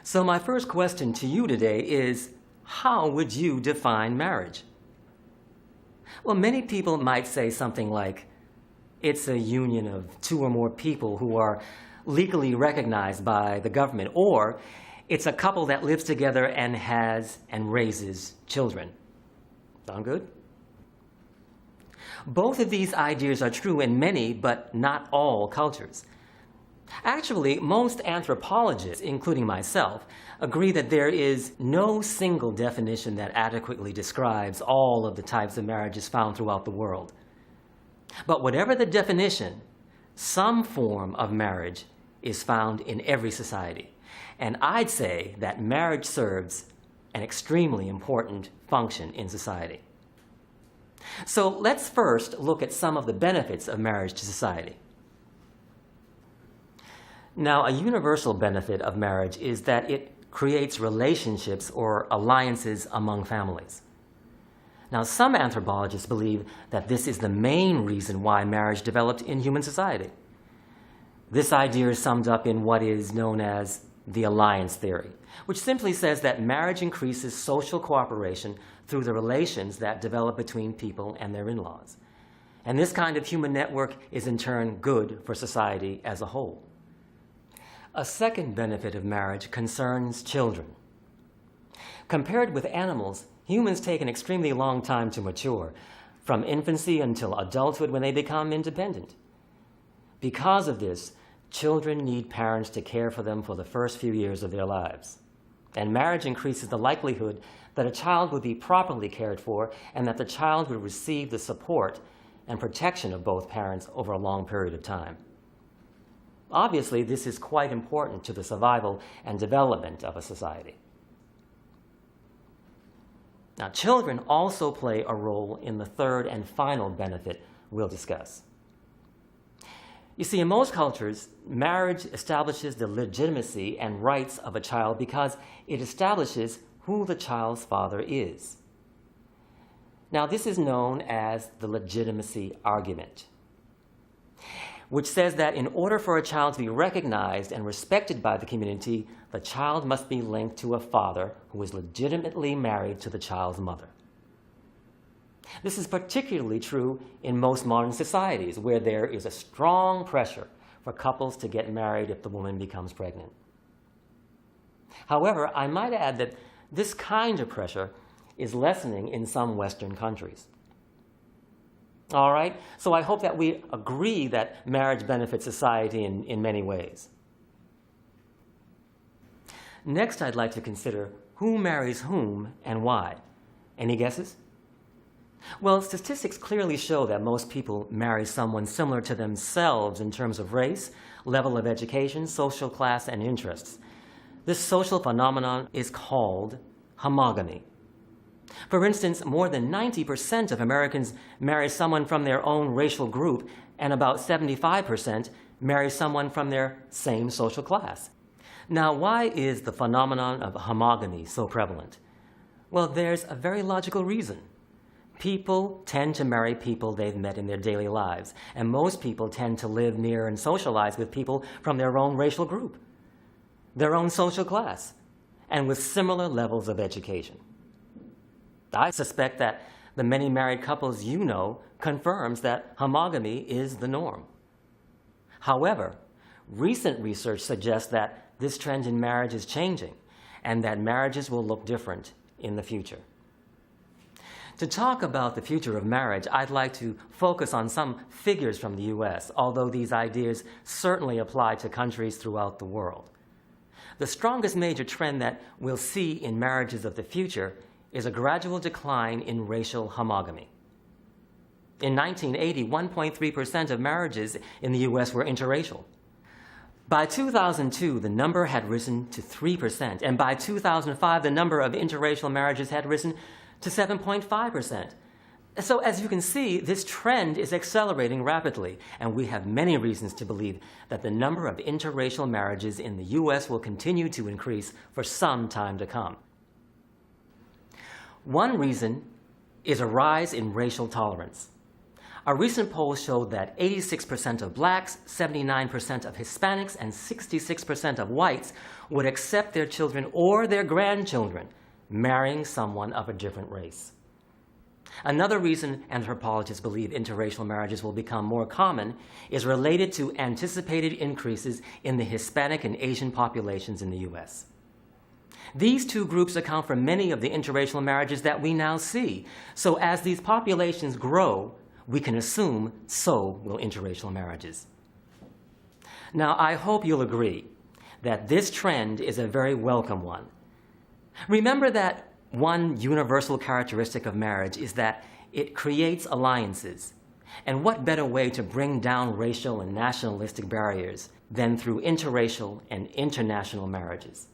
So my first question to you today is, how would you define marriage? Well, many people might say something like, it's a union of two or more people who are legally recognized by the government, or it's a couple that lives together and has and raises children. Sound good? Both of these ideas are true in many, but not all cultures. Actually, most anthropologists, including myself, agree that there is no single definition that adequately describes all of the types of marriages found throughout the world. But whatever the definition, some form of marriage is found in every society. And I'd say that marriage serves an extremely important function in society. So let's first look at some of the benefits of marriage to society. Now, a universal benefit of marriage is that it creates relationships or alliances among families. Now, some anthropologists believe that this is the main reason why marriage developed in human society. This idea is summed up in what is known as the alliance theory, which simply says that marriage increases social cooperation through the relations that develop between people and their in-laws. And this kind of human network is in turn good for society as a whole. A second benefit of marriage concerns children. Compared with animals, humans take an extremely long time to mature, from infancy until adulthood when they become independent. Because of this, children need parents to care for them for the first few years of their lives. And marriage increases the likelihood that a child would be properly cared for and that the child would receive the support and protection of both parents over a long period of time. Obviously, this is quite important to the survival and development of a society. Now, children also play a role in the third and final benefit we'll discuss. You see, in most cultures, marriage establishes the legitimacy and rights of a child because it establishes who the child's father is. Now, this is known as the legitimacy argument, which says that in order for a child to be recognized and respected by the community, the child must be linked to a father who is legitimately married to the child's mother. This is particularly true in most modern societies, where there is a strong pressure for couples to get married if the woman becomes pregnant. However, I might add that this kind of pressure is lessening in some Western countries. All right, so I hope that we agree that marriage benefits society in many ways. Next, I'd like to consider who marries whom and why. Any guesses? Well, statistics clearly show that most people marry someone similar to themselves in terms of race, level of education, social class, and interests. This social phenomenon is called homogamy. For instance, more than 90% of Americans marry someone from their own racial group, and about 75% marry someone from their same social class. Now, why is the phenomenon of homogamy so prevalent? Well, there's a very logical reason. People tend to marry people they've met in their daily lives, and most people tend to live near and socialize with people from their own racial group, their own social class, and with similar levels of education. I suspect that the many married couples you know confirms that homogamy is the norm. However, recent research suggests that this trend in marriage is changing and that marriages will look different in the future. To talk about the future of marriage, I'd like to focus on some figures from the U.S., although these ideas certainly apply to countries throughout the world. The strongest major trend that we'll see in marriages of the future is a gradual decline in racial homogamy. In 1980, 1.3% of marriages in the U.S. were interracial. By 2002, the number had risen to 3%, and by 2005, the number of interracial marriages had risen to 7.5%. So as you can see, this trend is accelerating rapidly, and we have many reasons to believe that the number of interracial marriages in the U.S. will continue to increase for some time to come. One reason is a rise in racial tolerance. A recent poll showed that 86% of blacks, 79% of Hispanics, and 66% of whites would accept their children or their grandchildren marrying someone of a different race. Another reason anthropologists believe interracial marriages will become more common is related to anticipated increases in the Hispanic and Asian populations in the U.S. These two groups account for many of the interracial marriages that we now see. So as these populations grow, we can assume so will interracial marriages. Now, I hope you'll agree that this trend is a very welcome one. Remember that one universal characteristic of marriage is that it creates alliances. And what better way to bring down racial and nationalistic barriers than through interracial and international marriages?